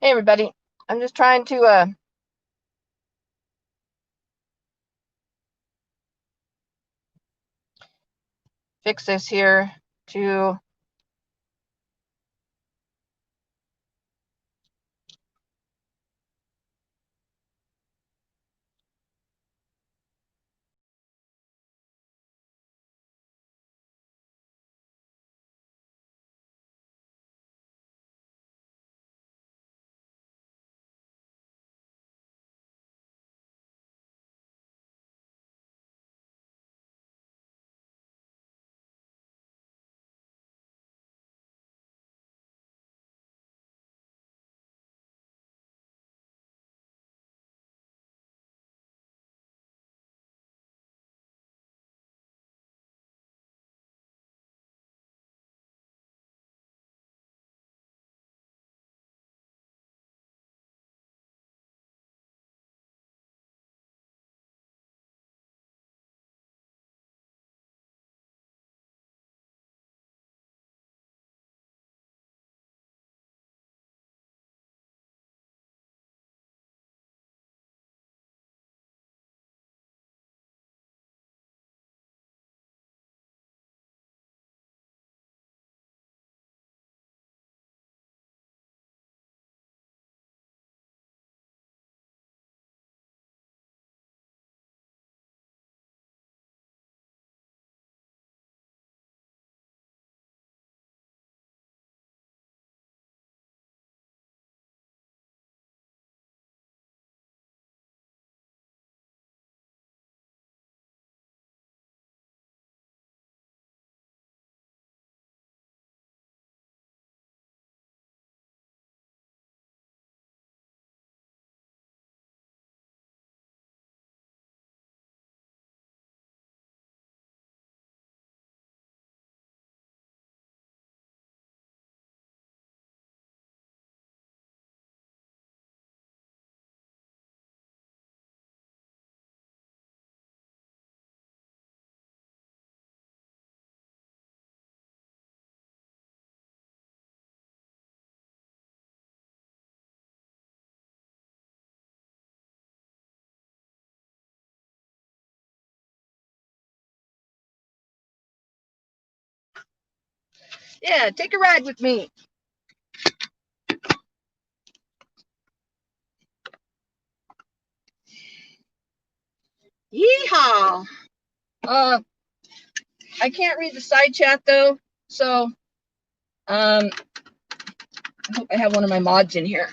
Hey everybody, I'm just trying to fix this here to take a ride with me. Yeehaw! I can't read the side chat though, so I hope I have one of my mods in here.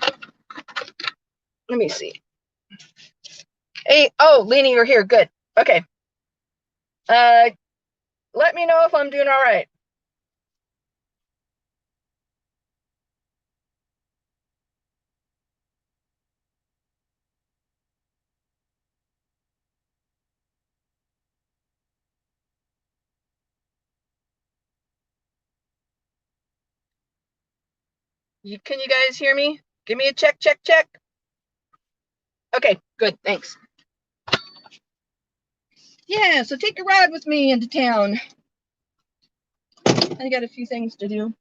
Let me see. Hey, oh, Lena, you're here. Good. Okay. Let me know if I'm doing all right. Can you guys hear me? Give me a check. Okay, good. Thanks. Yeah, so take a ride with me into town. I got a few things to do.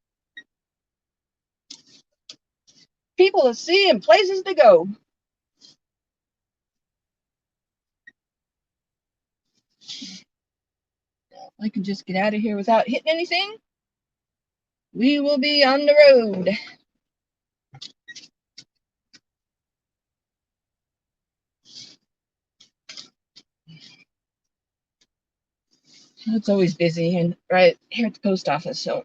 People to see and places to go. I can just get out of here without hitting anything. We will be on the road. It's always busy and right here at the post office, so.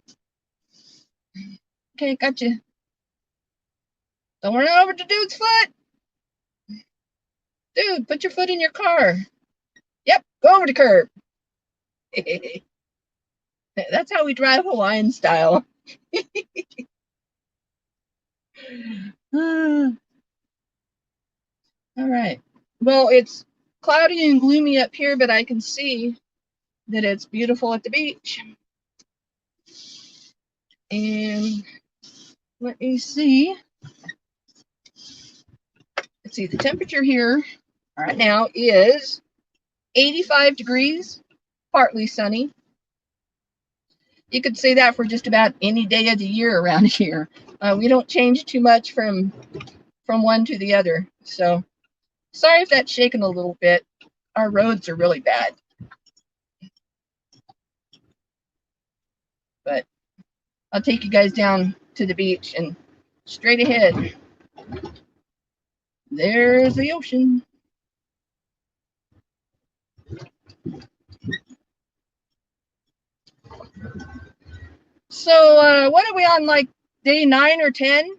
Okay, gotcha. Don't run over the dude's foot. Dude, put your foot in your car. Yep, go over the curb. That's how we drive Hawaiian style. All right. Well, it's cloudy and gloomy up here, but I can see that it's beautiful at the beach. And let me see. Let's see, the temperature here right now is 85 degrees, partly sunny. You could say that for just about any day of the year around here. We don't change too much from one to the other. So sorry if that's shaking a little bit. Our roads are really bad. But I'll take you guys down to the beach and straight ahead. There's the ocean. So what are we on, like day 9 or 10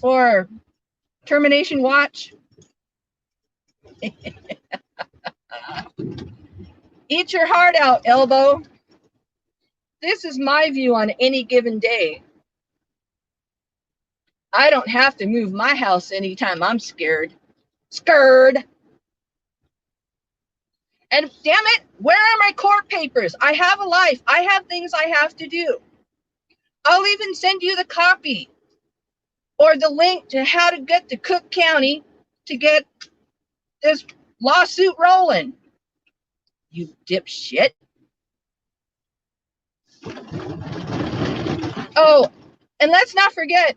for termination watch? Eat your heart out, Elbow. This is my view on any given day. I don't have to move my house anytime I'm scared. Scared. And damn it, where are my court papers? I have a life. I have things I have to do. I'll even send you the copy or the link to how to get to Cook County to get this lawsuit rolling. You dipshit. Oh, and let's not forget,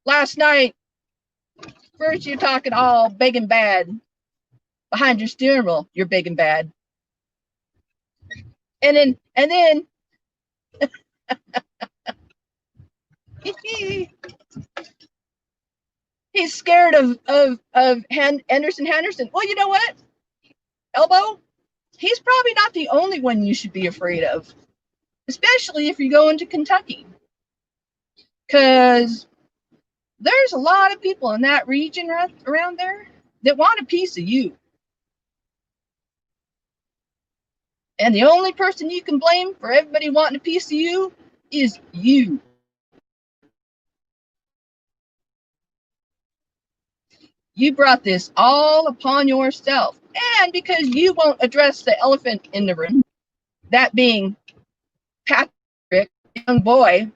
last night, first you're talking all big and bad. Behind your steering wheel, you're big and bad. And then he's scared of Henderson. Well, you know what, Elbow? He's probably not the only one you should be afraid of, especially if you go into Kentucky. Because there's a lot of people in that region around there that want a piece of you. And the only person you can blame for everybody wanting a piece of you is you. You brought this all upon yourself. And because you won't address the elephant in the room, that being Patrick, young boy,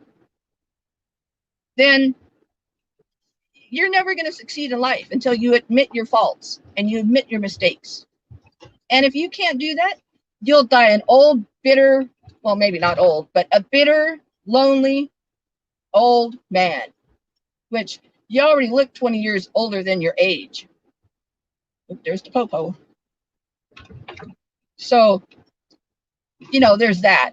then you're never going to succeed in life until you admit your faults and you admit your mistakes. And if you can't do that, you'll die an old, bitter, well, maybe not old, but a bitter, lonely, old man, which you already look 20 years older than your age. Oop, there's the popo. So, you know, there's that.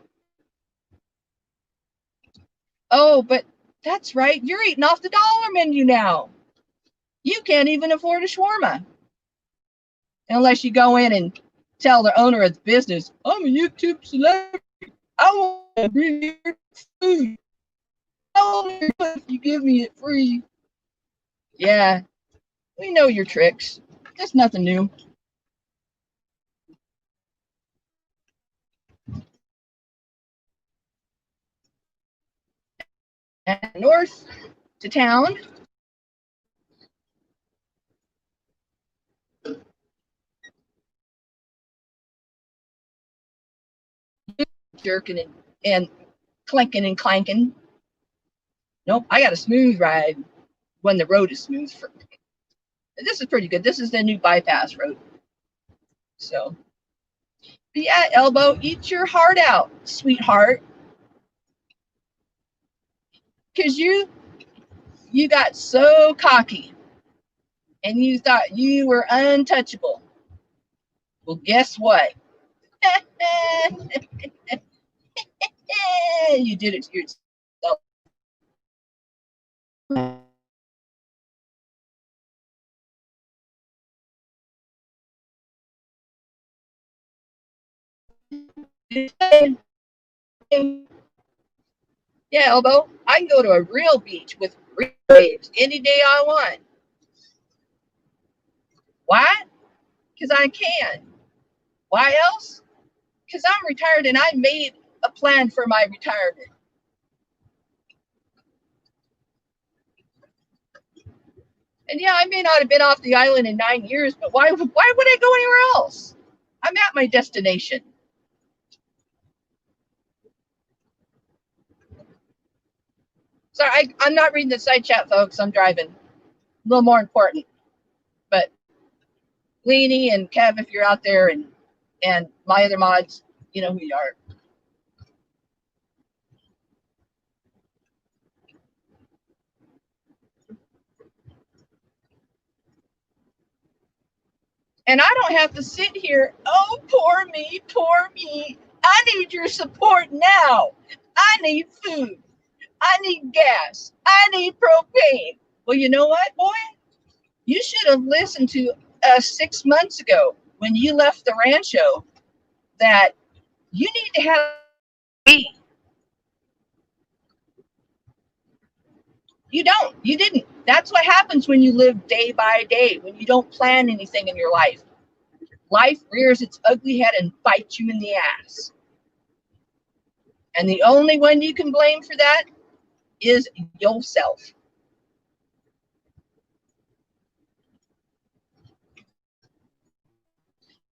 Oh, but that's right. You're eating off the dollar menu now. You can't even afford a shawarma. Unless you go in and tell the owner of the business, I'm a YouTube celebrity. I want to bring your food. If you give me it free. Yeah, we know your tricks. That's nothing new. And north to town. Jerking and clinking and clanking. Nope, I got a smooth ride when the road is smooth. This is pretty good. This is the new bypass road. So, but yeah, Elbow, eat your heart out, sweetheart. Because you got so cocky and you thought you were untouchable. Well, guess what? You did it to yourself. Yeah, Elbow, I can go to a real beach with real waves any day I want. Why? Because I can. Why else? Because I'm retired and I made a plan for my retirement. And yeah, I may not have been off the island in 9 years, but why would I go anywhere else? I'm at my destination. Sorry, I'm not reading the side chat, folks. I'm driving. A little more important. But Leanie and Kev, if you're out there, and my other mods, you know who you are. And I don't have to sit here, oh, poor me, poor me. I need your support now. I need food. I need gas. I need propane. Well, you know what, boy? You should have listened to us 6 months ago when you left the rancho that you need to have me. You don't. You didn't. That's what happens when you live day by day, when you don't plan anything in your life. Life rears its ugly head and bites you in the ass. And the only one you can blame for that is yourself.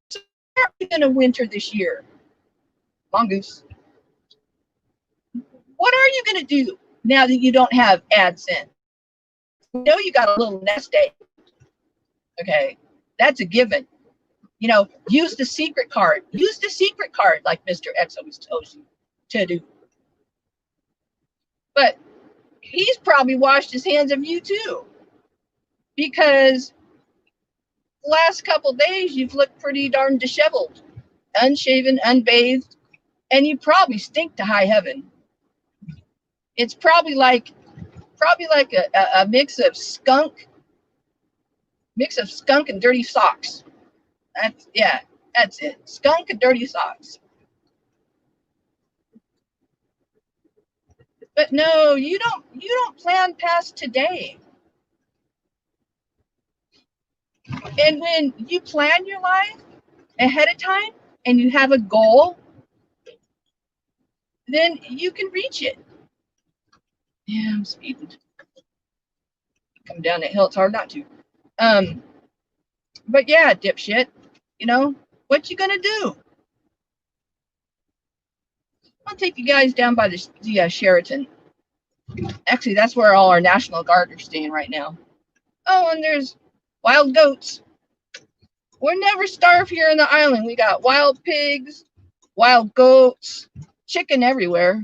So where are we going to winter this year? Mongoose. What are you going to do now that you don't have AdSense? You know you got a little nest egg. Okay, that's a given. You know, use the secret card. Use the secret card like Mr. X always tells you to do. But he's probably washed his hands of you too, because the last couple days you've looked pretty darn disheveled, unshaven, unbathed, and you probably stink to high heaven. It's probably like a mix of skunk and dirty socks. That's it. Skunk and dirty socks. But no, you don't plan past today. And when you plan your life ahead of time and you have a goal, then you can reach it. Yeah, I'm speeding. Come down that hill, it's hard not to. But yeah, dipshit, you know, what you gonna do? I'll take you guys down by the Sheraton. Actually, that's where all our National Guard are staying right now. Oh, and there's wild goats. We're never starved here in the island. We got wild pigs, wild goats, chicken everywhere,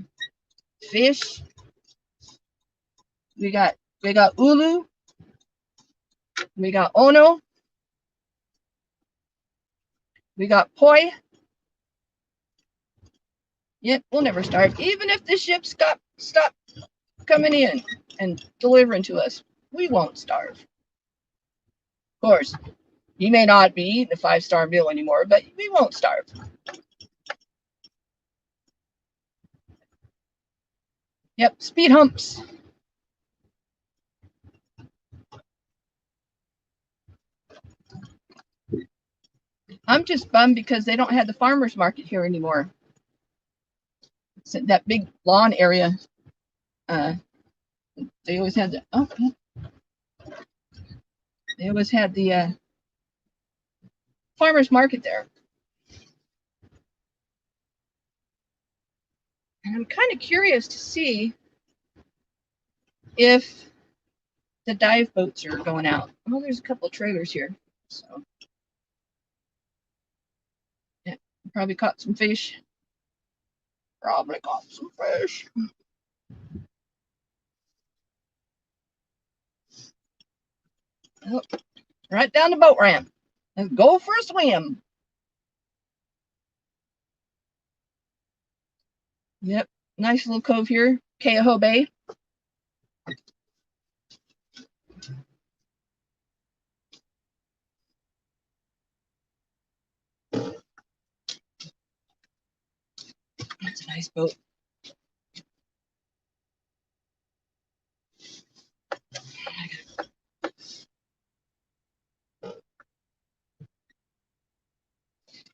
fish. We got ulu. We got ono. We got poi. Yep, we'll never starve. Even if the ships stop coming in and delivering to us, we won't starve. Of course, you may not be eating a 5-star meal anymore, but we won't starve. Yep, speed humps. I'm just bummed because they don't have the farmers market here anymore. It's that big lawn area. They always had they always had the farmers market there. And I'm kind of curious to see if the dive boats are going out. Oh, there's a couple of trailers here. So yeah, probably caught some fish. Probably caught some fish. Oh, right down the boat ramp. Let's go for a swim. Yep, nice little cove here, Keoho Bay. That's a nice boat.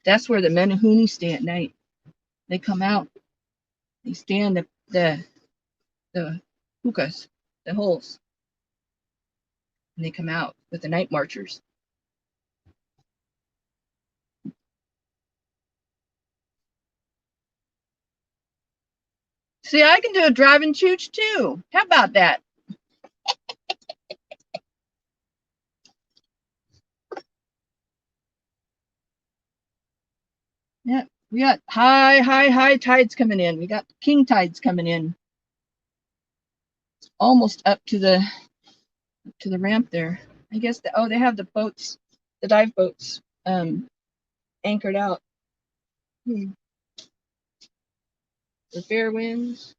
That's where the Menehune stay at night. They come out. They stand the hookahs, the holes, and they come out with the night marchers. See, I can do a driving chooch too. How about that? Yeah, we got high tides coming in. We got king tides coming in. It's almost up to the ramp there. I guess they have the boats, the dive boats. anchored out. The fair winds.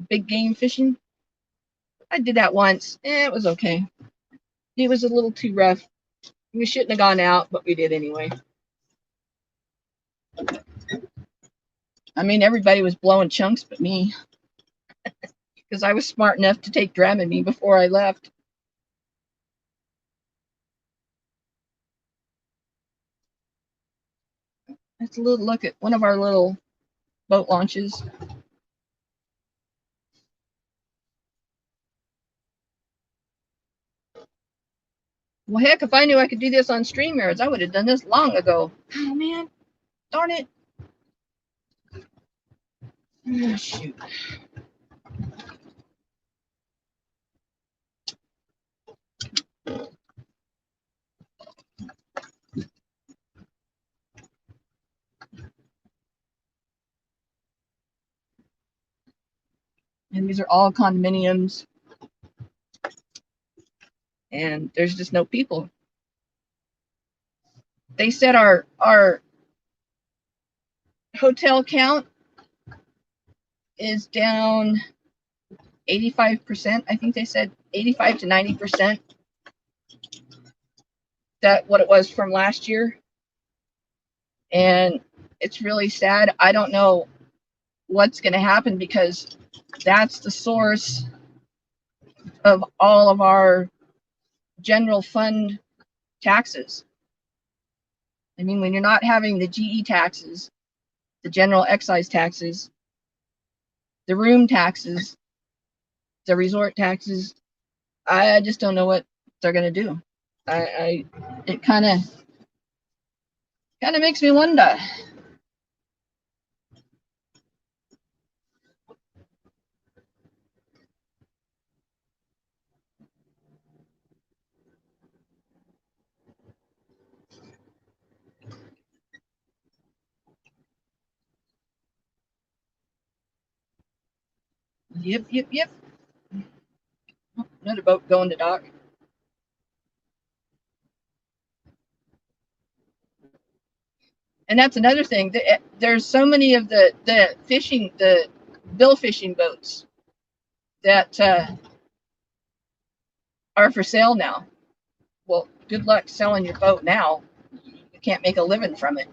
Big game fishing. I did that once. It was okay. It was a little too rough. We shouldn't have gone out, but we did anyway. I mean, everybody was blowing chunks but me. Because I was smart enough to take Dramamine before I left. Let's a little look at one of our little boat launches. Well, heck, if I knew I could do this on Streamyard, I would have done this long ago. Oh, man. Darn it. Oh, shoot. And these are all condominiums. And there's just no people. They said our hotel count is down 85%. I think they said 85 to 90%. That what it was from last year. And it's really sad. I don't know what's going to happen because that's the source of all of our general fund taxes. I mean, when you're not having the GE taxes, the general excise taxes, the room taxes, the resort taxes, I just don't know what they're going to do. It kind of makes me wonder. Yep. Oh, another boat going to dock. And that's another thing. There's so many of the bill fishing boats that are for sale now. Well, good luck selling your boat now. You can't make a living from it.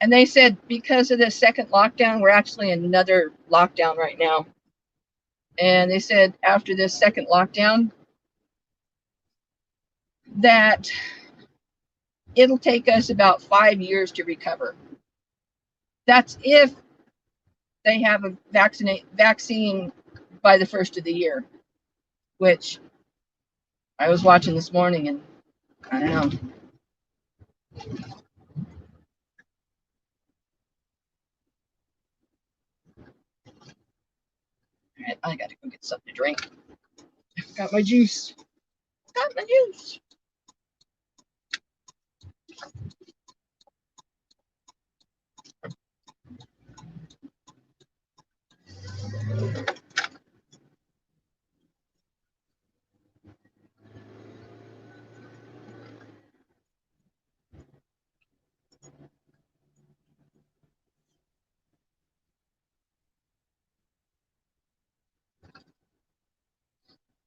And they said because of the second lockdown, we're actually in another lockdown right now. And they said after this second lockdown that it'll take us about 5 years to recover. That's if they have a vaccine by the first of the year, which I was watching this morning and I don't know. All right, I gotta go get something to drink. Got my juice. Got my juice.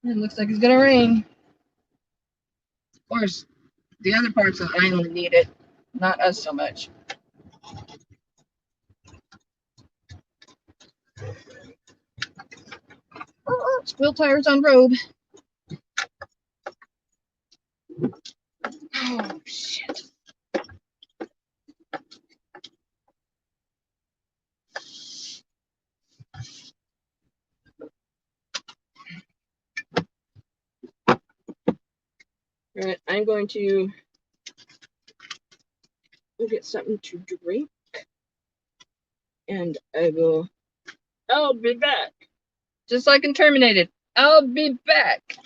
It looks like it's gonna rain. Of course, the other parts of the island need it, not us so much. Squeal tires on road. Oh, shit. All right, I'm going to go get something to drink. And I'll be back. Just like in Terminated. I'll be back.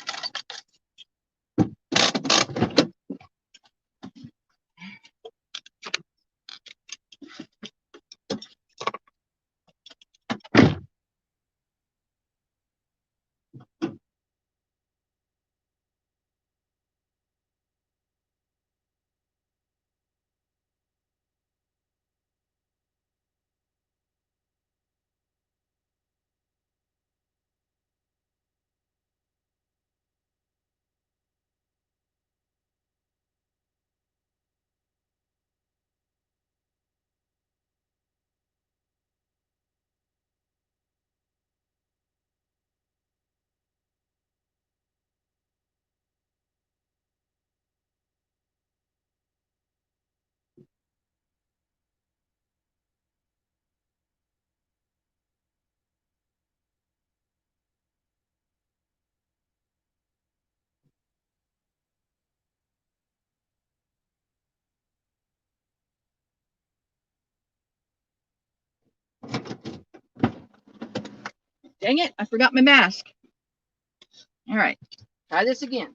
Dang it, I forgot my mask. All right, try this again.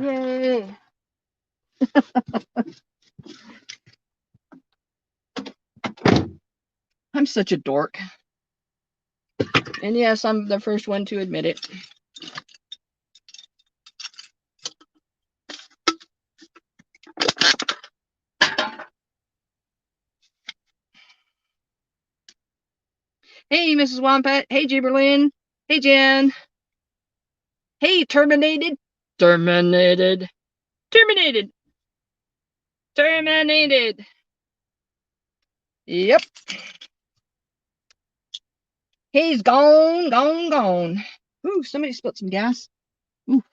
Yay. I'm such a dork. And yes, I'm the first one to admit it. Hey, Mrs. Wompat. Hey, Gibberlin. Hey, Jen. Hey, Terminated. Terminated. Terminated. Terminated. Yep. He's gone, gone, gone. Ooh, somebody spilled some gas. Ooh.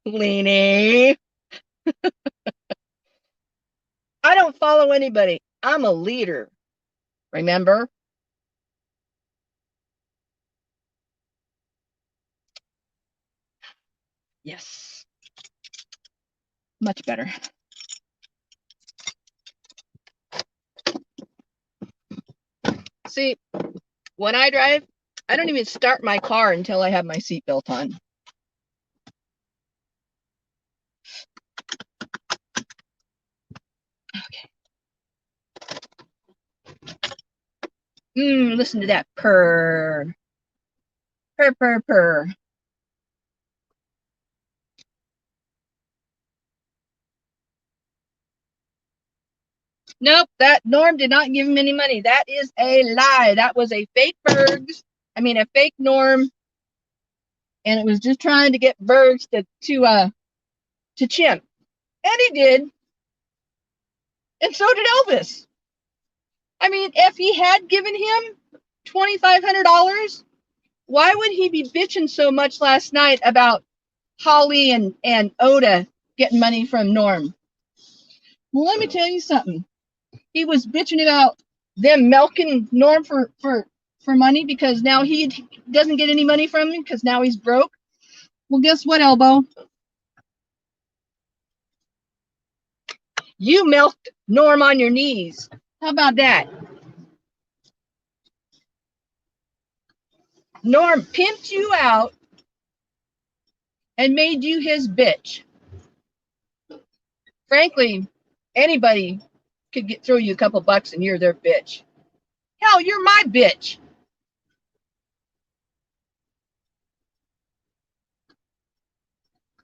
Leanie. I don't follow anybody. I'm a leader. Remember? Yes. Much better. See, when I drive, I don't even start my car until I have my seatbelt on. Okay. Listen to that purr. Purr, purr, purr. Nope, that Norm did not give him any money. That is a lie. That was a fake Bergs. I mean, a fake Norm. And it was just trying to get Bergs to chimp. And he did. And so did Elvis. I mean, if he had given him $2,500, why would he be bitching so much last night about Holly and Oda getting money from Norm? Well, let me tell you something. He was bitching about them milking Norm for money because now he doesn't get any money from him because now he's broke. Well, guess what, Elbow? You milked Norm on your knees. How about that? Norm pimped you out and made you his bitch. Frankly, anybody could throw you a couple bucks and you're their bitch. Hell, you're my bitch.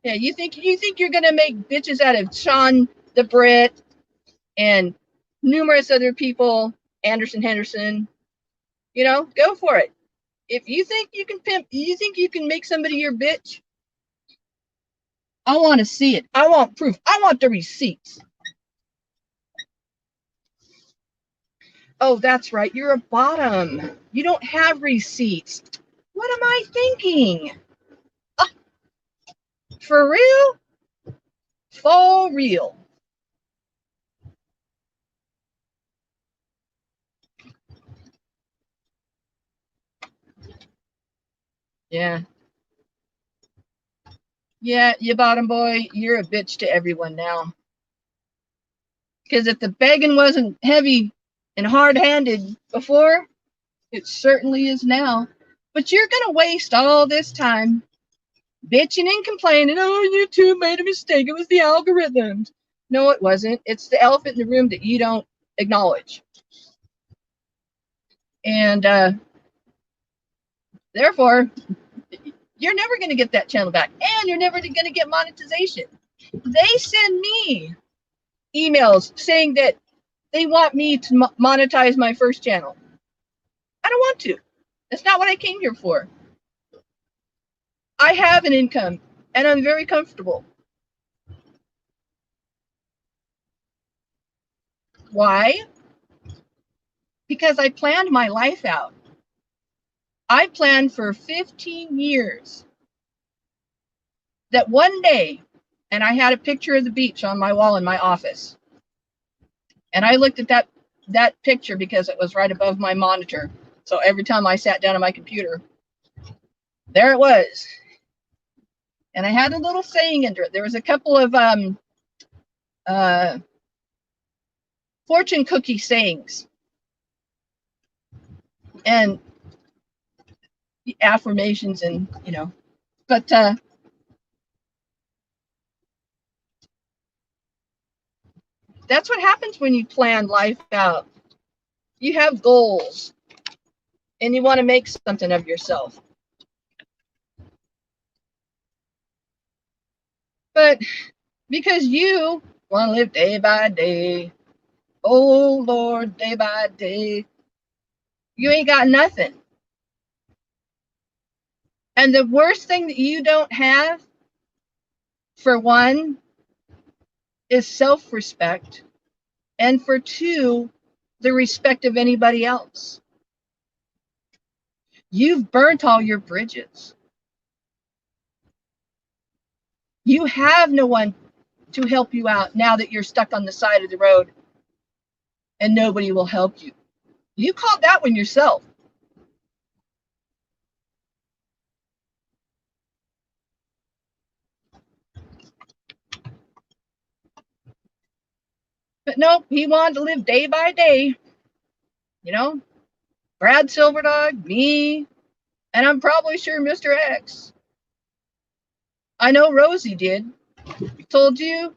Yeah, you think you're gonna make bitches out of Sean the Brit and numerous other people, Anderson Henderson, you know, go for it. If you think you can pimp, you think you can make somebody your bitch, I want to see it. I want proof. I want the receipts. Oh, that's right. You're a bottom. You don't have receipts. What am I thinking? For real? For real. Yeah. Yeah, you bottom boy, you're a bitch to everyone now. Because if the begging wasn't heavy and hard-handed before, it certainly is now. But you're going to waste all this time bitching and complaining, oh, YouTube made a mistake. It was the algorithms. No, it wasn't. It's the elephant in the room that you don't acknowledge. And therefore, you're never going to get that channel back. And you're never going to get monetization. They send me emails saying that they want me to monetize my first channel. I don't want to. That's not what I came here for. I have an income and I'm very comfortable. Why? Because I planned my life out. I planned for 15 years that one day, and I had a picture of the beach on my wall in my office. And I looked at that picture because it was right above my monitor. So every time I sat down on my computer, there it was. And I had a little saying under it. There was a couple of fortune cookie sayings and affirmations, and but that's what happens when you plan life out. You have goals and you want to make something of yourself. But because you want to live day by day, oh Lord, day by day, you ain't got nothing. And the worst thing that you don't have, for one, is self-respect. And for two, the respect of anybody else. You've burnt all your bridges. You have no one to help you out now that you're stuck on the side of the road and nobody will help you. You called that one yourself. But nope, he wanted to live day by day. Brad Silverdog, me, and I'm probably sure Mr. X. I know Rosie did. Told you,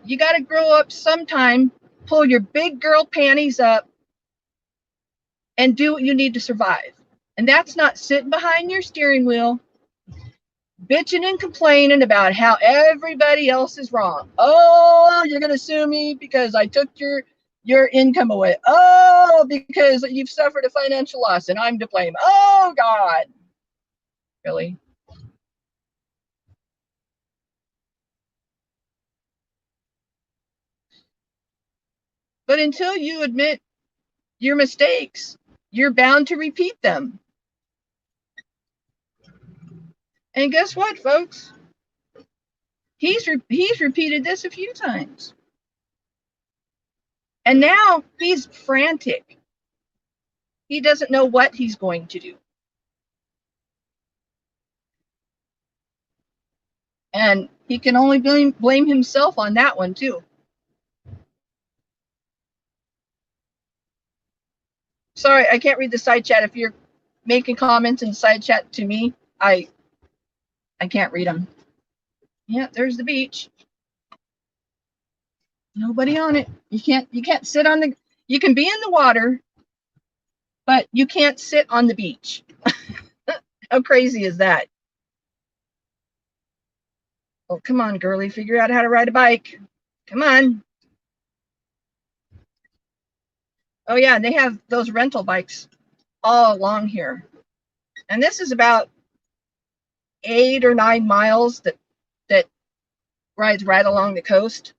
you got to grow up sometime, pull your big girl panties up, and do what you need to survive. And that's not sitting behind your steering wheel, bitching and complaining about how everybody else is wrong. Oh, you're going to sue me because I took your income away. Oh, because you've suffered a financial loss and I'm to blame. Oh, God. Really? But until you admit your mistakes, you're bound to repeat them. And guess what, folks? He's repeated this a few times. And now he's frantic. He doesn't know what he's going to do. And he can only blame himself on that one, too. Sorry, I can't read the side chat. If you're making comments in the side chat to me, I can't read them. Yeah, there's the beach. Nobody on it. You can't sit on the, you can be in the water, but you can't sit on the beach. How crazy is that? Oh, come on, girly, figure out how to ride a bike. Come on. Oh yeah, they have those rental bikes all along here. And this is about 8 or 9 miles that rides right along the coast.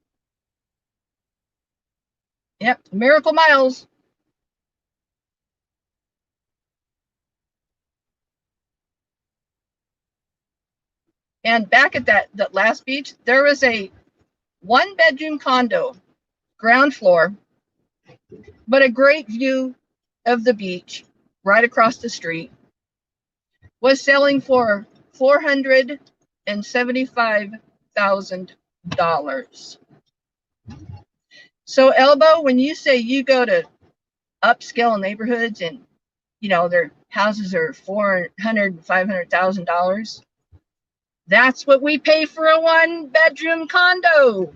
Yep, Miracle Miles. And back at that last beach, there was a 1-bedroom condo, ground floor, but a great view of the beach right across the street, was selling for $475,000. So Elbow, when you say you go to upscale neighborhoods and their houses are $400,000, $500,000, that's what we pay for a 1-bedroom condo.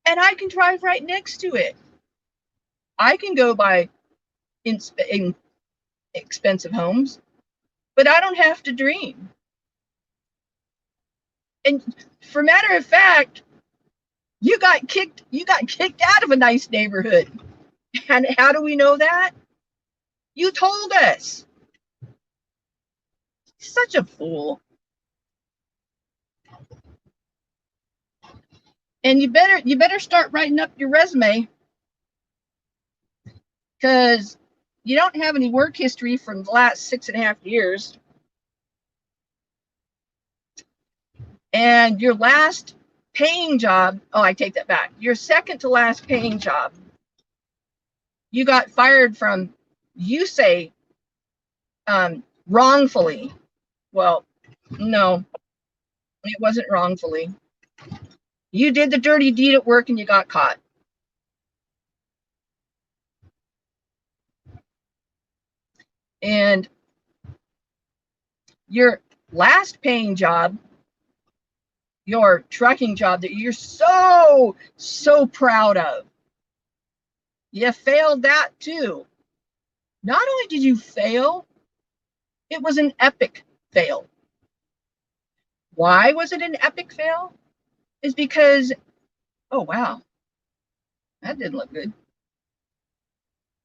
And I can drive right next to it. I can go buy expensive homes, but I don't have to dream. And for matter of fact, you got kicked out of a nice neighborhood. And how do we know that? You told us. Such a fool. And you better start writing up your resume, because you don't have any work history from the last 6.5 years. And your last paying job, oh, I take that back. Your second to last paying job, you got fired from, you say, wrongfully. Well, no, it wasn't wrongfully. You did the dirty deed at work and you got caught. And your last paying job, your trucking job that you're so proud of, you failed that too. Not only did you fail, it was an epic fail. Why was it an epic fail? Is because, oh wow, that didn't look good.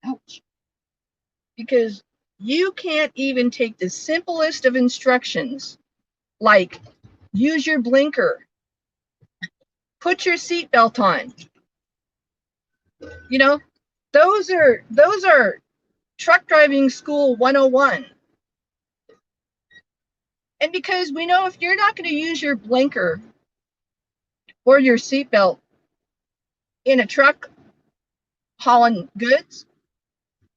Ouch. Because you can't even take the simplest of instructions, like use your blinker, put your seatbelt on. Those are truck driving school 101. And because we know if you're not going to use your blinker or your seatbelt in a truck hauling goods,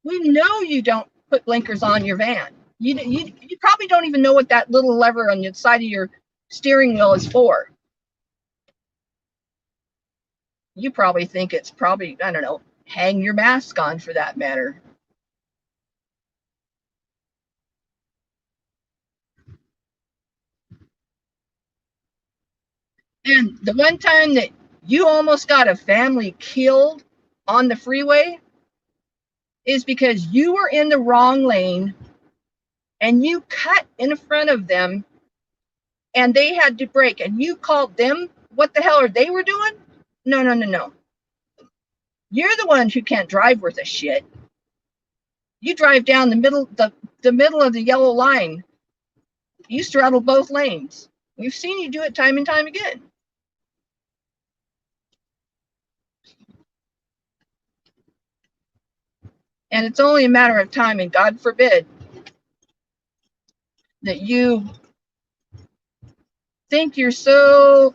we know you don't put blinkers on your van. You probably don't even know what that little lever on the side of your steering wheel is for. You probably think it's probably, I don't know, hang your mask on, for that matter. And the one time that you almost got a family killed on the freeway is because you were in the wrong lane and you cut in front of them and they had to brake, and you called them. What the hell are they were doing? No. You're the one who can't drive worth a shit. You drive down the middle of the yellow line. You straddle both lanes. We've seen you do it time and time again. And it's only a matter of time, and God forbid that you think you're so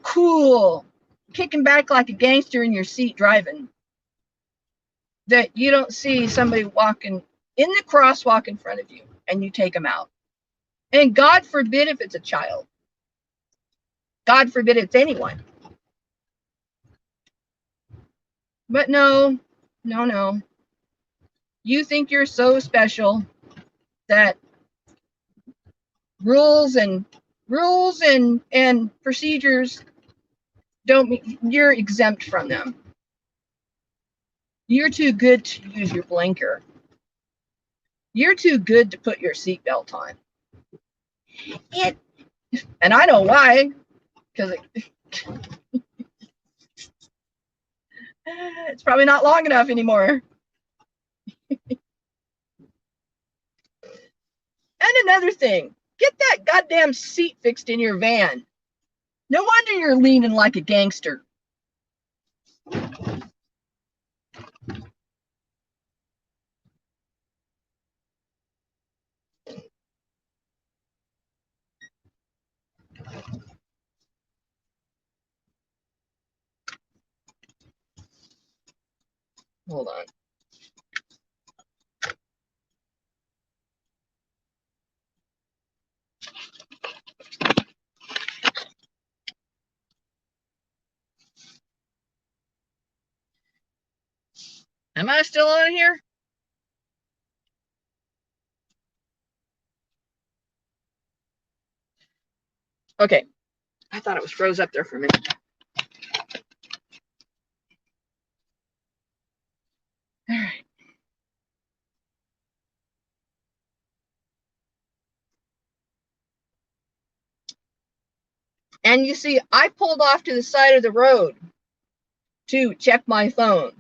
cool kicking back like a gangster in your seat driving, that you don't see somebody walking in the crosswalk in front of you and you take them out. And God forbid if it's a child. God forbid it's anyone. But no. You think you're so special that rules and procedures you're exempt from them. You're too good to use your blinker. You're too good to put your seatbelt on. And I know why, because it's probably not long enough anymore. And another thing, get that goddamn seat fixed in your van. No wonder you're leaning like a gangster. Hold on. Am I still on here? Okay. I thought it was froze up there for a minute. All right. And you see, I pulled off to the side of the road to check my phone.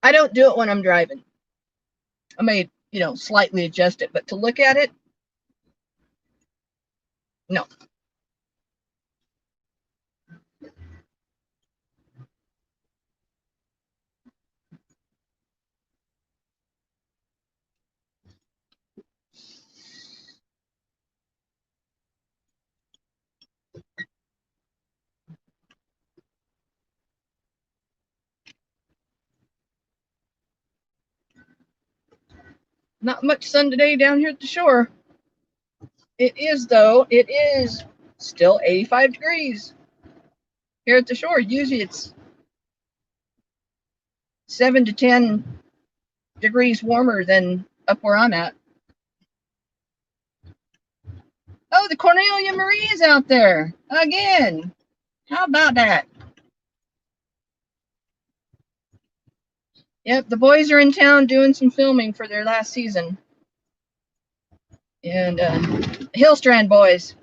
I don't do it when I'm driving. I may, slightly adjust it, but to look at it, no. Not much sun today down here at the shore. It is, though. It is still 85 degrees here at the shore. Usually it's 7 to 10 degrees warmer than up where I'm at. Oh, the Cornelia Marie is out there again. How about that? Yep, the boys are in town doing some filming for their last season. And Hillstrand boys.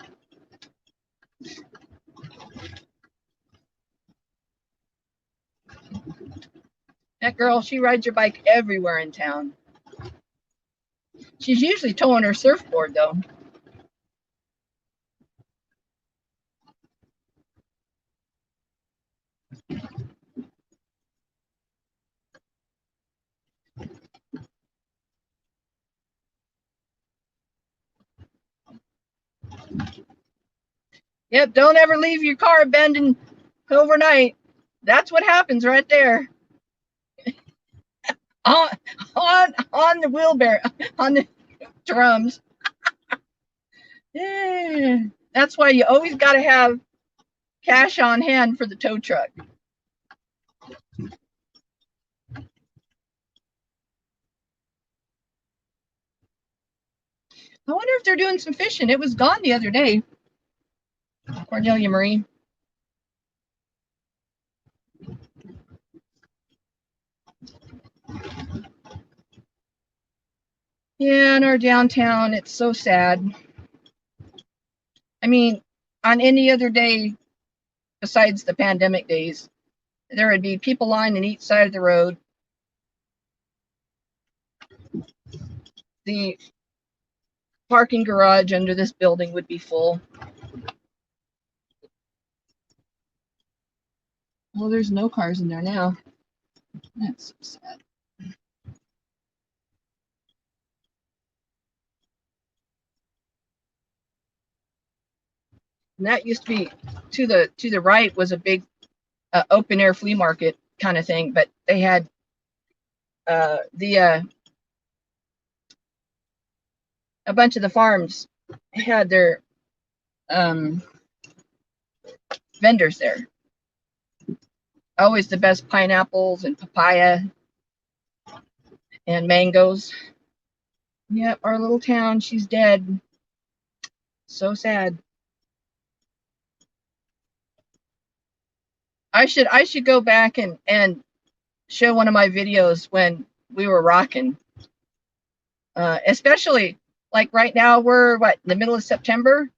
That girl, she rides her bike everywhere in town. She's usually towing her surfboard, though. Yep, don't ever leave your car abandoned overnight. That's what happens right there. on the wheelbarrow, on the drums. Yeah. That's why you always got to have cash on hand for the tow truck. I wonder if they're doing some fishing. It was gone the other day. Cornelia Marie. Yeah, in our downtown, it's so sad. I mean, on any other day besides the pandemic days, there would be people lining each side of the road. The parking garage under this building would be full. Well, there's no cars in there now. That's so sad. And that used to be to the right was a big open air flea market kind of thing, but they had a bunch of the farms had their vendors there. Always the best pineapples and papaya and mangoes. Yep, our little town, she's dead. So sad. I should go back and show one of my videos when we were rocking. Especially like right now we're in the middle of September.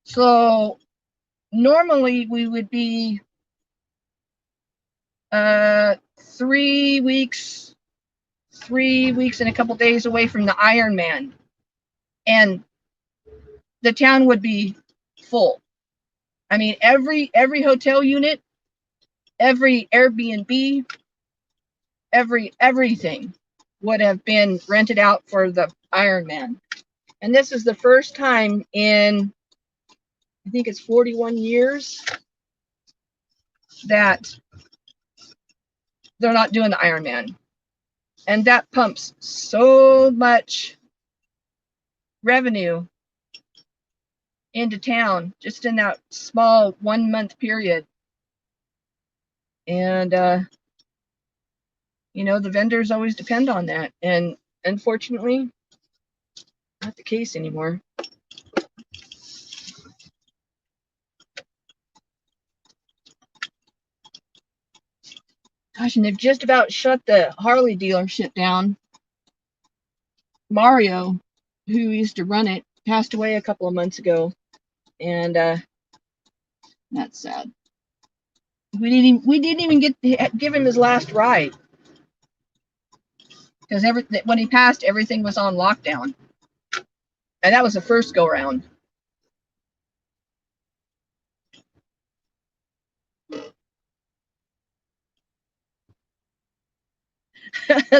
So normally we would be 3 weeks and a couple days away from the Ironman, and the town would be full. I mean, every hotel unit, every Airbnb, everything would have been rented out for the Ironman. And this is the first time in, I think it's 41 years, that they're not doing the Ironman. And that pumps so much revenue into town just in that small 1 month period. And you know, the vendors always depend on that, and unfortunately not the case anymore. Gosh, and they've just about shut the Harley dealership down. Mario, who used to run it, passed away a couple of months ago, and that's sad. We didn't even get to give him his last ride, because when he passed, everything was on lockdown, and that was the first go round.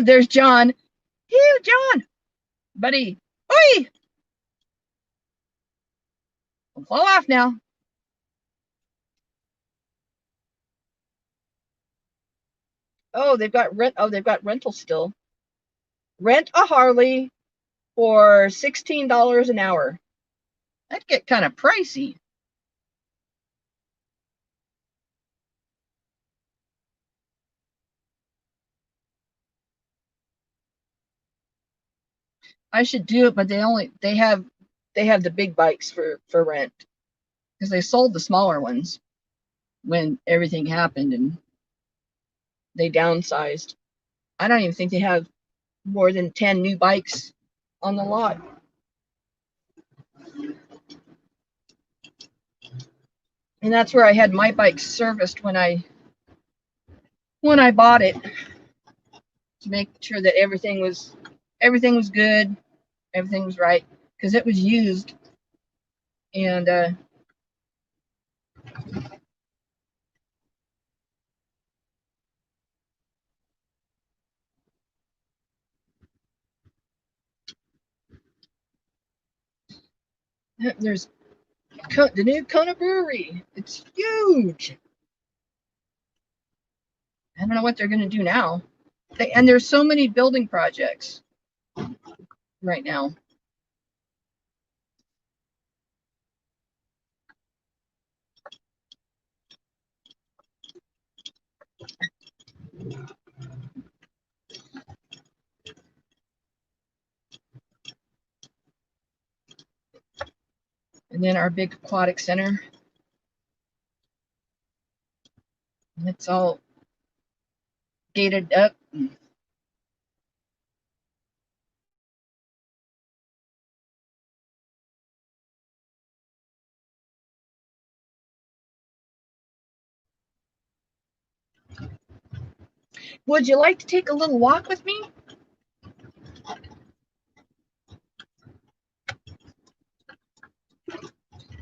There's John. Hey, John, buddy. Oi! Fall off now. Oh, they've got rental still. Rent a Harley for $16 an hour. That'd get kind of pricey. I should do it, but they have the big bikes for rent, because they sold the smaller ones when everything happened and they downsized. I don't even think they have more than 10 new bikes on the lot. And that's where I had my bike serviced when I bought it, to make sure that everything was good, everything was right, because it was used. And there's the new Kona Brewery. It's huge. I don't know what they're going to do now. And there's so many building projects right now. And then our big aquatic center. It's all gated up. Would you like to take a little walk with me?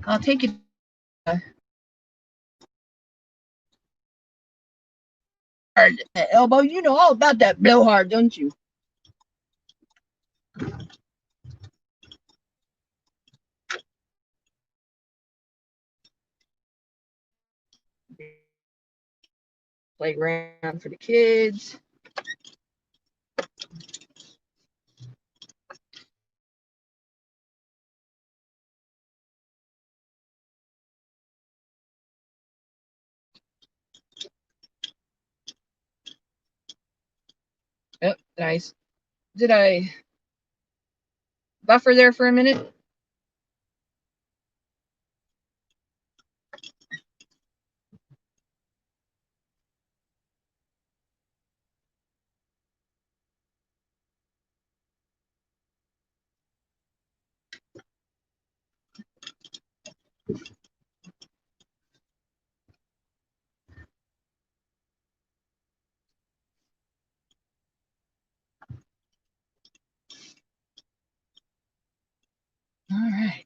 I'll take you. Elbow, you know all about that blowhard, don't you? Playground for the kids. Oh, nice. Did I buffer there for a minute? All right.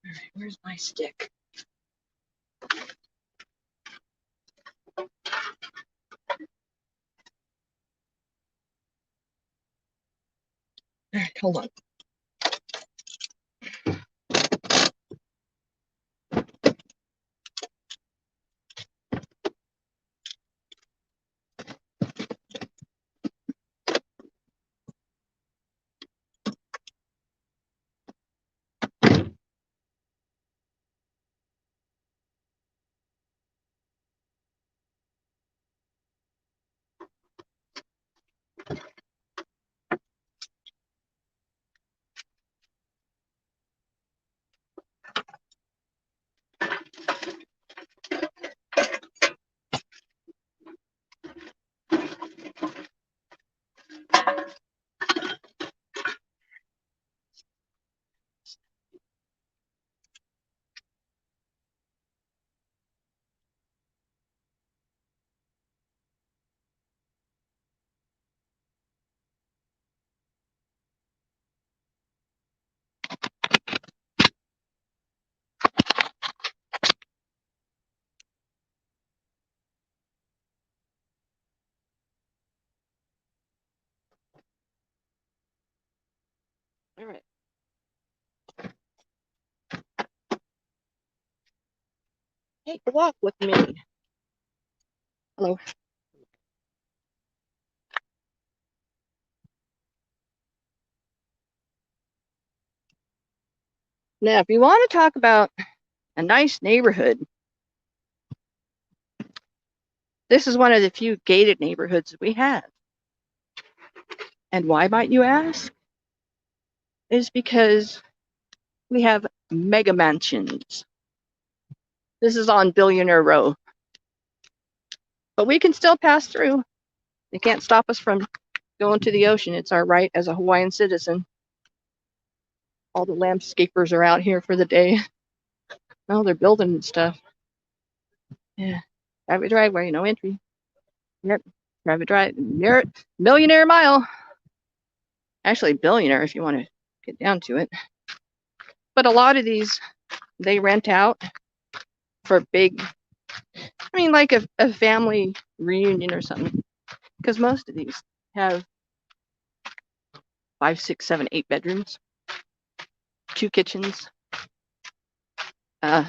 All right, where's my stick? All right, hold on. All right. Take a walk with me. Hello. Now, if you want to talk about a nice neighborhood, this is one of the few gated neighborhoods we have. And why, might you ask? Is because we have mega mansions. This is on Billionaire Row. But we can still pass through. They can't stop us from going to the ocean. It's our right as a Hawaiian citizen. All the landscapers are out here for the day. Oh, they're building stuff. Yeah. Private driveway, no entry. Yep. Private drive. Millionaire mile. Actually, billionaire if you want to get down to it. But a lot of these, they rent out for big, I mean, like a family reunion or something. Because most of these have 5, 6, 7, 8 bedrooms, 2 kitchens. And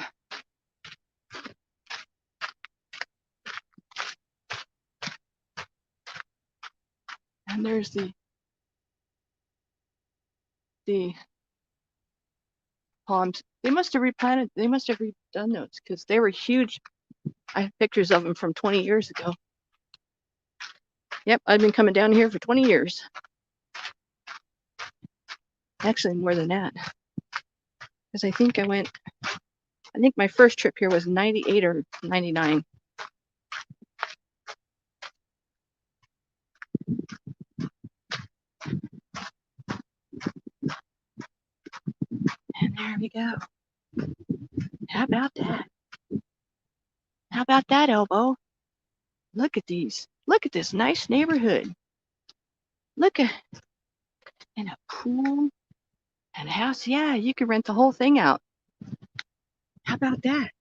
there's the palms. They must have replanted. They must have redone those because they were huge. I have pictures of them from 20 years ago. Yep, I've been coming down here for 20 years. Actually, more than that. Because I think my first trip here was 98 or 99. And there we go. How about that? How about that, Elbow? Look at these. Look at this nice neighborhood. Look at, and a pool and a house. Yeah, you could rent the whole thing out. How about that?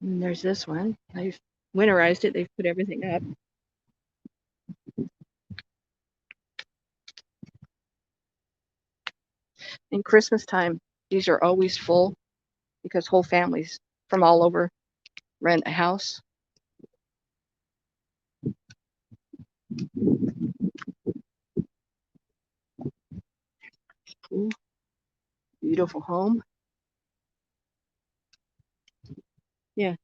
And there's this one. I've winterized it. They've put everything up. In Christmas time, these are always full because whole families from all over rent a house. Ooh, beautiful home. Yeah.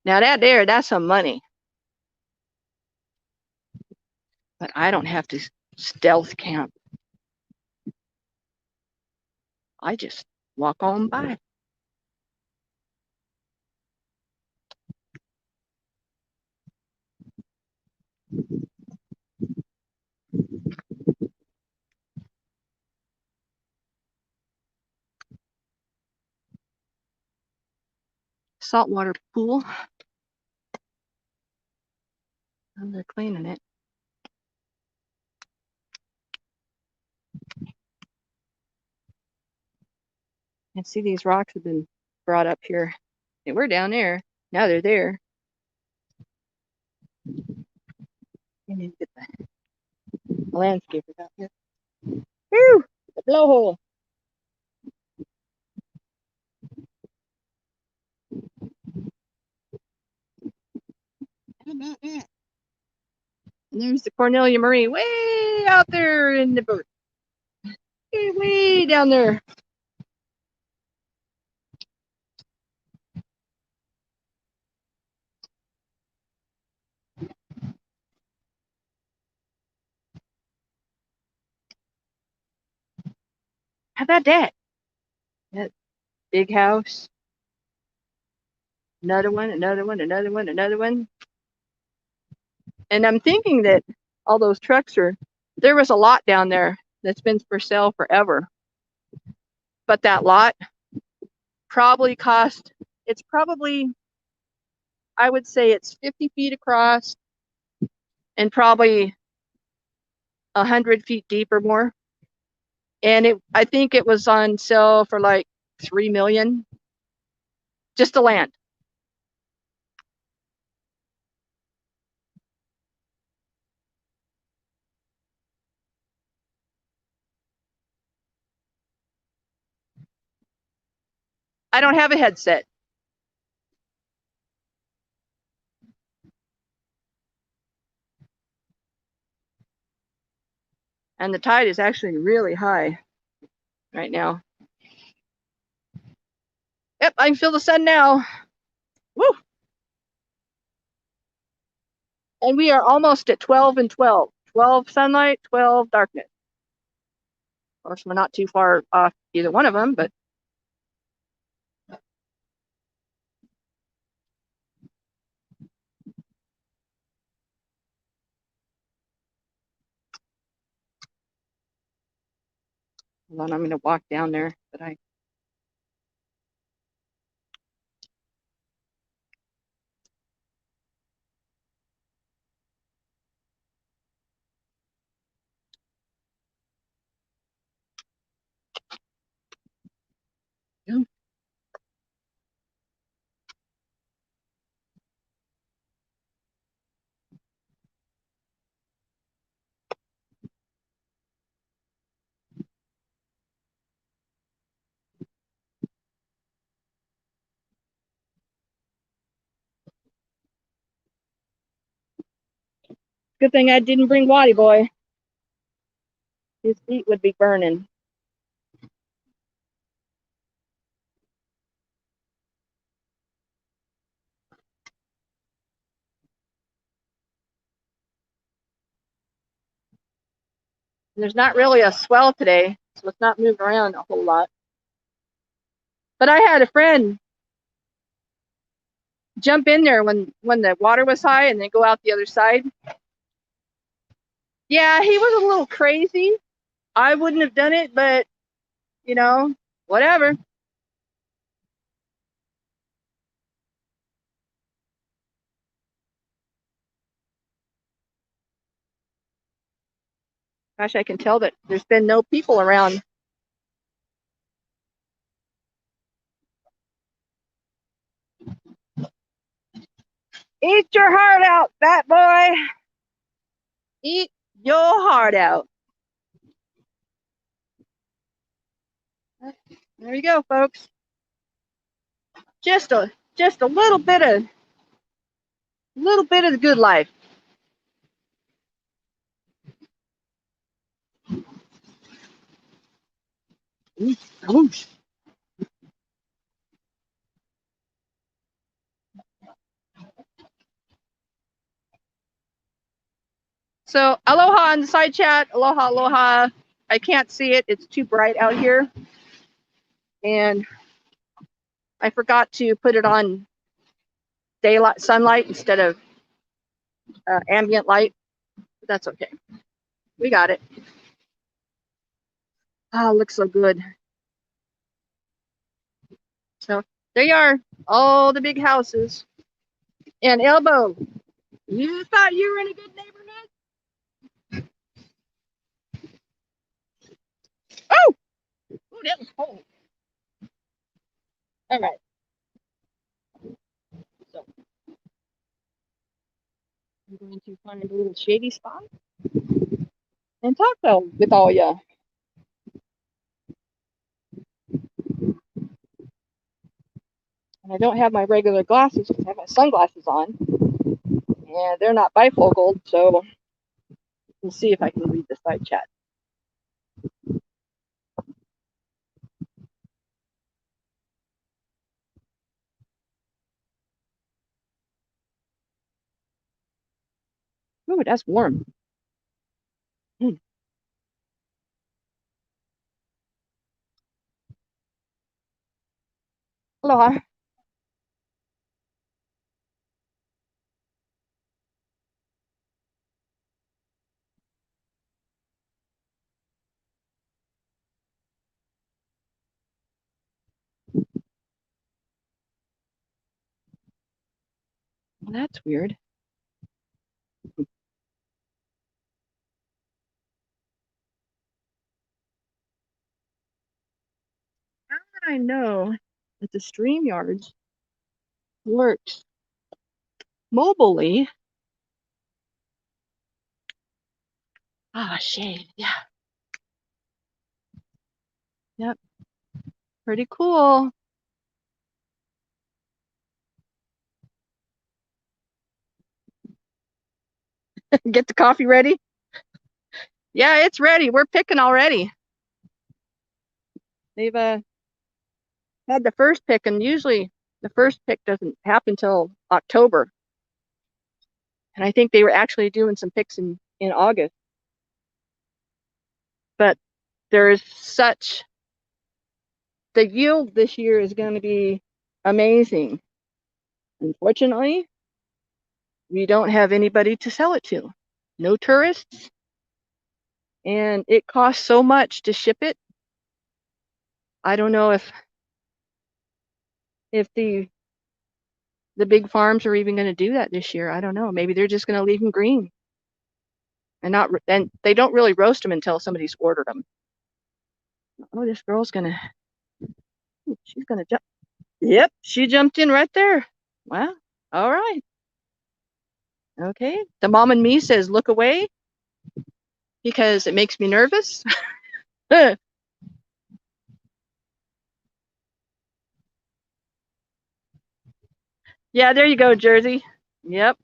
Now that's some money. But I don't have to stealth camp. I just walk on by. Saltwater pool. Oh, they're cleaning it. And see, these rocks have been brought up here. They were down there. Now they're there. I need to get the landscapers out here. Woo! The blowhole. How about that? And there's the Cornelia Marie way out there in the boat. Way down there. How about that? That big house. Another one, another one, another one, another one. And I'm thinking that all those trucks there was a lot down there that's been for sale forever. But that lot probably I would say it's 50 feet across and probably 100 feet deep or more. And I think it was on sale for like $3 million, just the land. I don't have a headset. And the tide is actually really high right now. Yep, I can feel the sun now. Woo! And we are almost at 12 and 12. 12 sunlight, 12 darkness. Of course, we're not too far off either one of them, but hold on, I'm going to walk down there. But yeah. Good thing I didn't bring Waddy Boy. His feet would be burning. There's not really a swell today, so it's not moving around a whole lot. But I had a friend jump in there when the water was high and then go out the other side. Yeah, he was a little crazy. I wouldn't have done it, but whatever. Gosh, I can tell that there's been no people around. Eat your heart out, fat boy. Eat your heart out. There you go, folks. Just a little bit of the good life. Whoosh. So aloha in the side chat. Aloha, aloha. I can't see it. It's too bright out here. And I forgot to put it on daylight sunlight instead of ambient light. But that's okay. We got it. Oh, looks so good. So there you are. All the big houses. And Elbow, you thought you were in a good neighborhood? Oh! Ooh, that was cold. All right. So I'm going to find a little shady spot and talk with all ya. And I don't have my regular glasses because I have my sunglasses on. And they're not bifocal, so we'll see if I can read the side chat. Ooh, that's warm. Aloha. Well, that's weird. How would I know that the Streamyard works mobilely? Ah, shade. Yeah. Yep. Pretty cool. Get the coffee ready? Yeah, it's ready. We're picking already. They've had the first pick, and usually the first pick doesn't happen till October. And I think they were actually doing some picks in August. But there's such, the yield this year is going to be amazing. Unfortunately, we don't have anybody to sell it to. No tourists. And it costs so much to ship it. I don't know if the big farms are even going to do that this year. I don't know. Maybe they're just going to leave them green. And they don't really roast them until somebody's ordered them. Oh, this girl's going to, she's going to jump. Yep, she jumped in right there. Wow. All right. Okay. The mom and me says, look away because it makes me nervous. Yeah, there you go, Jersey. Yep.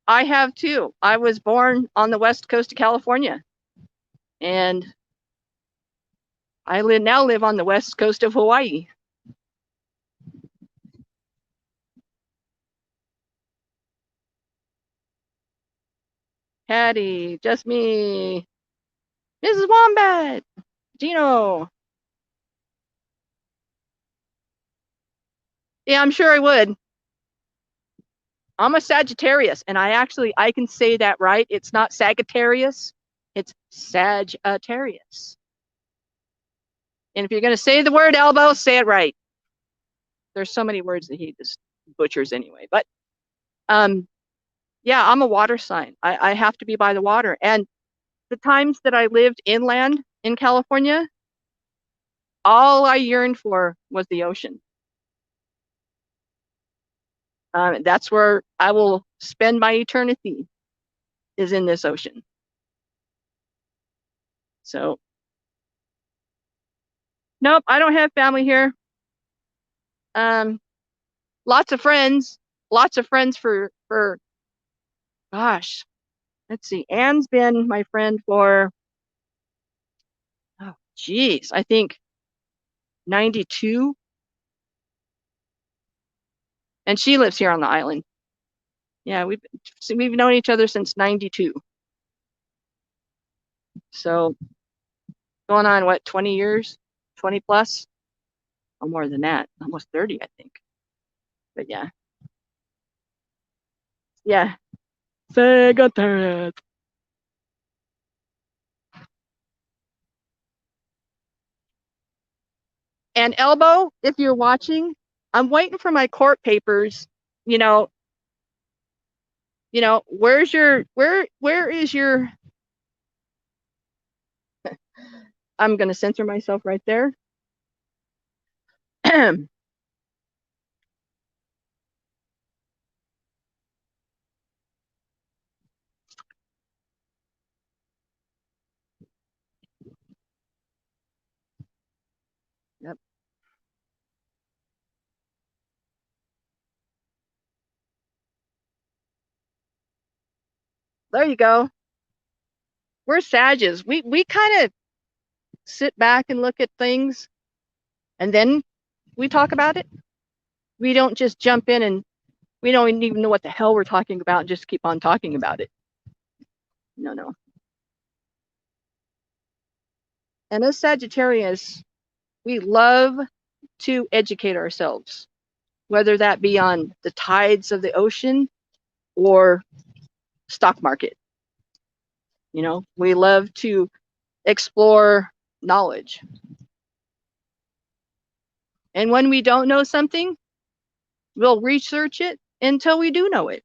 I have too. I was born on the west coast of California. And I now live on the west coast of Hawaii. Hattie, just me. Mrs. Wombat, Gino. Yeah, I'm sure I would. I'm a Sagittarius, and I can say that right. It's not Sagittarius, it's Sagittarius. And if you're going to say the word elbow, say it right. There's so many words that he just butchers anyway. But yeah, I'm a water sign. I have to be by the water. And the times that I lived inland in California, all I yearned for was the ocean. That's where I will spend my eternity, is in this ocean. So, nope, I don't have family here. Lots of friends for gosh, let's see. Anne's been my friend for, oh, geez, I think 92. And she lives here on the island. Yeah, we've known each other since 92. So going on what, 20 years, 20 plus, or more than that, almost 30, I think. But yeah. Yeah. Sega turret. And Elbow, if you're watching, I'm waiting for my court papers. You know, where is your I'm gonna censor myself right there. Yep. There you go. We're sages. We kind of sit back and look at things, and then we talk about it. We don't just jump in and we don't even know what the hell we're talking about and just keep on talking about it. No. And as Sagittarius, we love to educate ourselves, whether that be on the tides of the ocean or stock market. We love to explore knowledge. And when we don't know something, we'll research it until we do know it.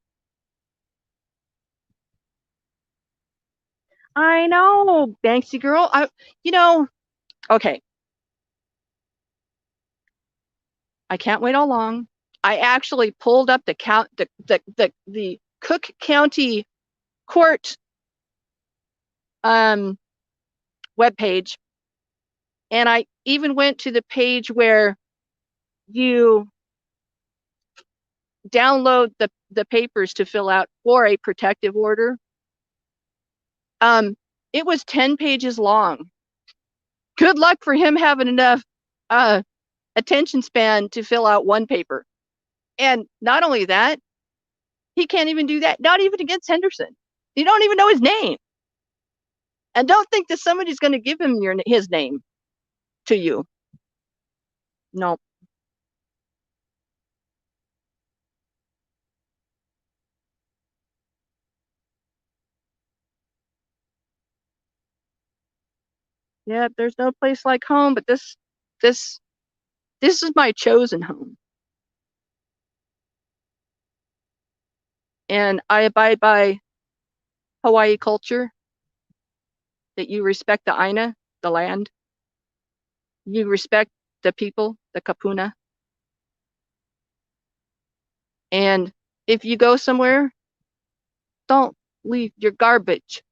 I know, Banksy girl. Okay. I can't wait all long. I actually pulled up the Cook County Court webpage, and I even went to the page where you download the papers to fill out for a protective order. It was 10 pages long. Good luck for him having enough attention span to fill out one paper. And not only that, he can't even do that, not even against Henderson. You don't even know his name. And don't think that somebody's going to give him his name to you. No. Yeah, there's no place like home, but this is my chosen home. And I abide by Hawaii culture, that you respect the Aina, the land. You respect the people, the kapuna. And if you go somewhere, don't leave your garbage.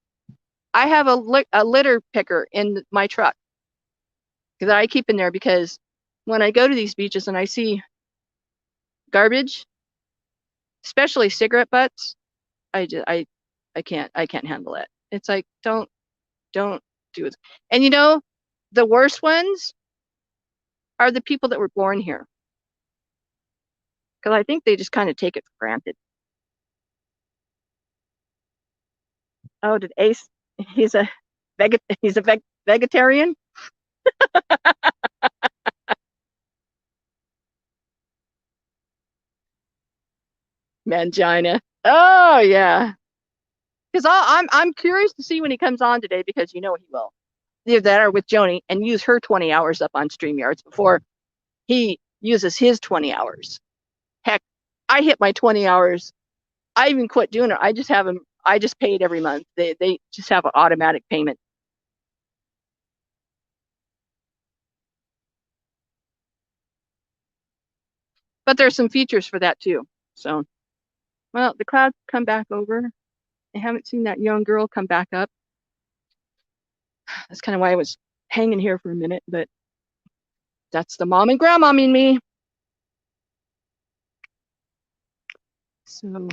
I have a litter picker in my truck that I keep in there, because when I go to these beaches and I see garbage, especially cigarette butts, I can't handle it. It's like, don't do it. And the worst ones are the people that were born here, because I think they just kind of take it for granted. Oh, did Ace? He's a vegetarian. Mangina. Oh yeah. Because I'm curious to see when he comes on today, because he will. Either that or with Joni, and use her 20 hours up on StreamYards before he uses his 20 hours. Heck, I hit my 20 hours. I even quit doing it. I just have them. I just pay it every month. They just have an automatic payment. But there's some features for that too. So, well, the clouds come back over. I haven't seen that young girl come back up. That's kind of why I was hanging here for a minute, but that's the mom and grandma in me. So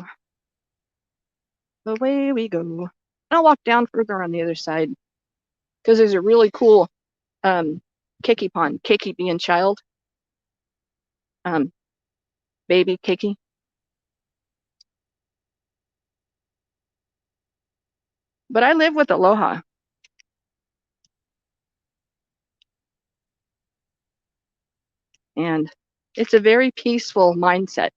away we go. I'll walk down further on the other side because there's a really cool keiki pond. Keiki being child. Baby keiki. But I live with Aloha. And it's a very peaceful mindset.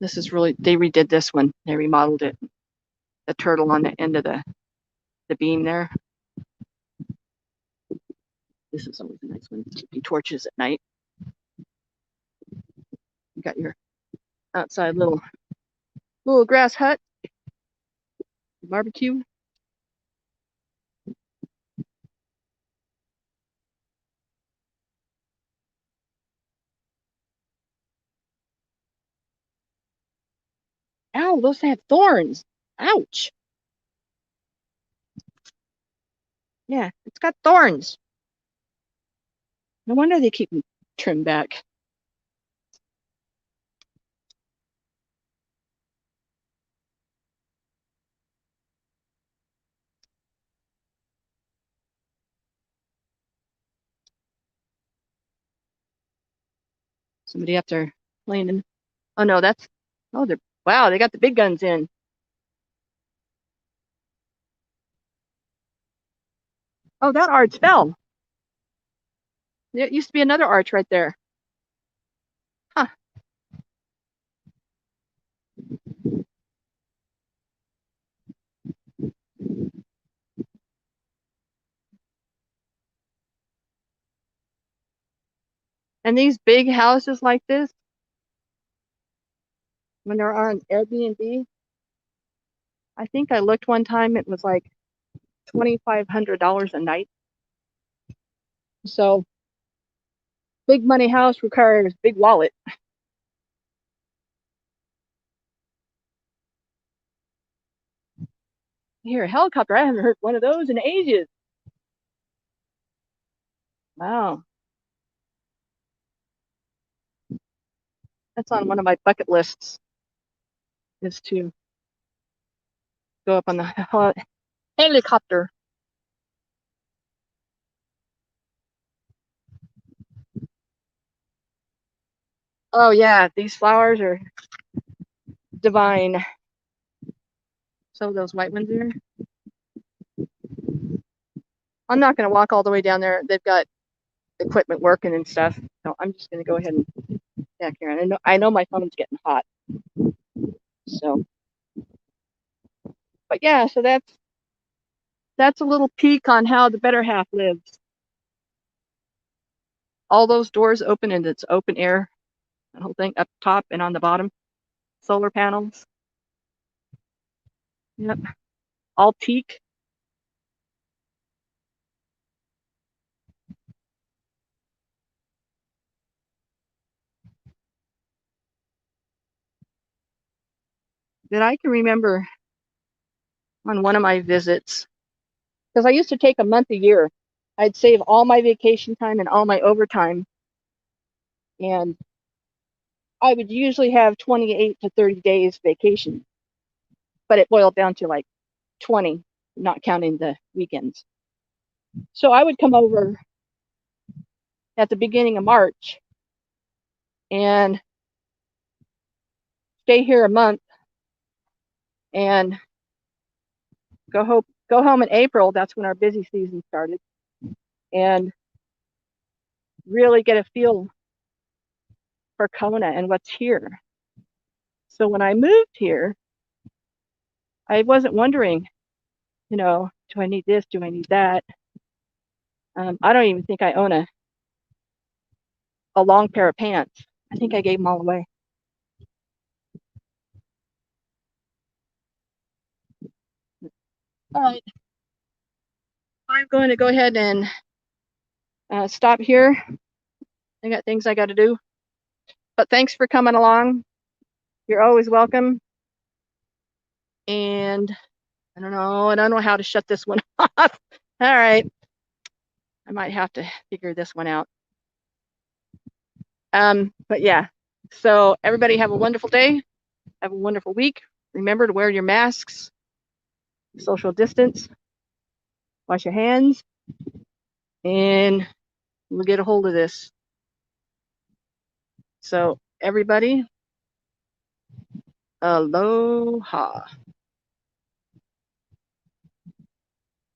This is really, they redid this one. They remodeled it. The turtle on the end of the beam there. This is always a nice one. Keeping torches at night. You got your outside little grass hut. Barbecue. Ow, those have thorns. Ouch. Yeah, it's got thorns. No wonder they keep them trimmed back. Somebody up there playing. Oh no, that's, oh, wow, they got the big guns in. Oh, that arch fell. There used to be another arch right there. Huh. And these big houses like this, when they're on Airbnb, I think I looked one time, it was like $2,500 a night. So big money house requires big wallet. Here, a helicopter. I haven't heard one of those in ages. Wow. That's on one of my bucket lists, is to go up on the helicopter. Oh yeah, these flowers are divine. So those white ones there. I'm not going to walk all the way down there. They've got equipment working and stuff. So I'm just going to go ahead and back here. And I know my phone's getting hot. So, but yeah, so that's a little peek on how the better half lives. All those doors open and it's open air. The whole thing up top and on the bottom. Solar panels. Yep. All teak. That I can remember on one of my visits, because I used to take a month a year. I'd save all my vacation time and all my overtime, and I would usually have 28 to 30 days vacation, but it boiled down to like 20, not counting the weekends. So I would come over at the beginning of March and stay here a month and go home in April. That's when our busy season started, and really get a feel for Kona and what's here. So when I moved here, I wasn't wondering, do I need this? Do I need that? I don't even think I own a long pair of pants. I think I gave them all away. All right. I'm going to go ahead and stop here. I got things I got to do. But thanks for coming along. You're always welcome. And I don't know how to shut this one off. All right. I might have to figure this one out. But yeah, so everybody have a wonderful day. Have a wonderful week. Remember to wear your masks, social distance, wash your hands, and we'll get a hold of this. So everybody, aloha.